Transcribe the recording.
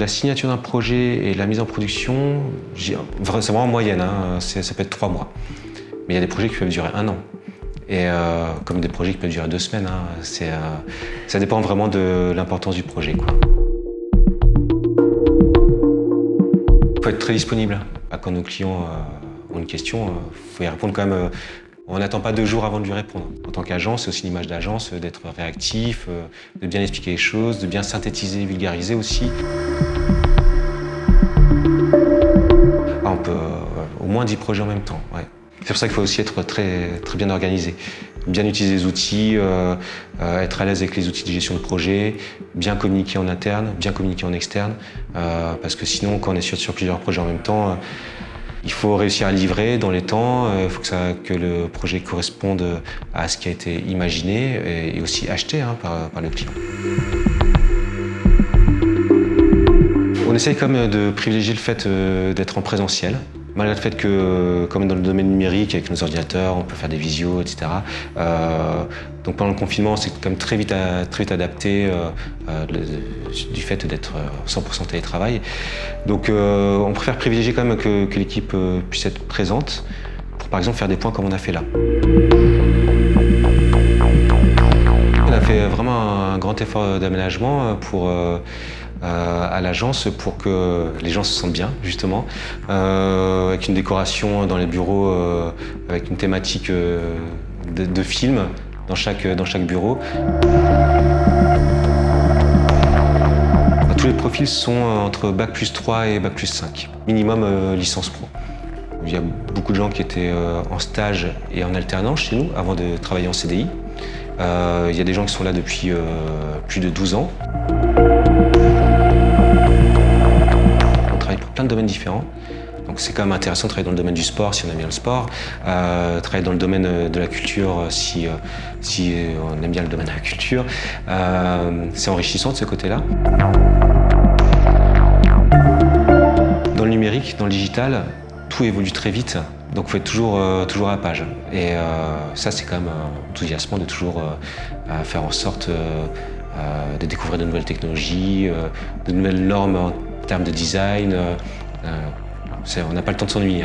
la signature d'un projet et la mise en production, c'est vraiment en moyenne, hein, ça peut être 3 mois. Mais il y a des projets qui peuvent durer 1 an. Et comme des projets qui peuvent durer 2 semaines. Hein, ça dépend vraiment de l'importance du projet, quoi. Il faut être très disponible. Quand nos clients ont une question, il faut y répondre quand même. On n'attend pas 2 jours avant de lui répondre. En tant qu'agence, c'est aussi l'image d'agence, d'être réactif, de bien expliquer les choses, de bien synthétiser, vulgariser aussi. On peut au moins 10 projets en même temps. Ouais. C'est pour ça qu'il faut aussi être très bien organisé. Bien utiliser les outils, être à l'aise avec les outils de gestion de projet, bien communiquer en interne, bien communiquer en externe. Parce que sinon, quand on est sur plusieurs projets en même temps, il faut réussir à livrer dans les temps, il faut que le projet corresponde à ce qui a été imaginé et aussi acheté par le client. On essaye quand même de privilégier le fait d'être en présentiel, malgré le fait que, comme dans le domaine numérique, avec nos ordinateurs, on peut faire des visios, etc. Donc pendant le confinement, on s'est quand même très vite adapté du fait d'être 100% télétravail. Donc on préfère privilégier quand même que l'équipe puisse être présente pour par exemple faire des points comme on a fait là. On a fait vraiment un grand effort d'aménagement à l'agence pour que les gens se sentent bien, justement, avec une décoration dans les bureaux, avec une thématique de film dans chaque bureau. Tous les profils sont entre Bac+3 et Bac+5, minimum licence pro. Il y a beaucoup de gens qui étaient en stage et en alternance chez nous avant de travailler en CDI. Il y a des gens qui sont là depuis plus de 12 ans. On travaille pour plein de domaines différents. Donc c'est quand même intéressant de travailler dans le domaine du sport si on aime bien le sport, travailler dans le domaine de la culture si on aime bien le domaine de la culture. C'est enrichissant de ce côté-là. Dans le numérique, dans le digital, tout évolue très vite, donc il faut être toujours à la page. Et ça, c'est quand même enthousiasmant de toujours faire en sorte de découvrir de nouvelles technologies, de nouvelles normes en termes de design. On n'a pas le temps de s'ennuyer.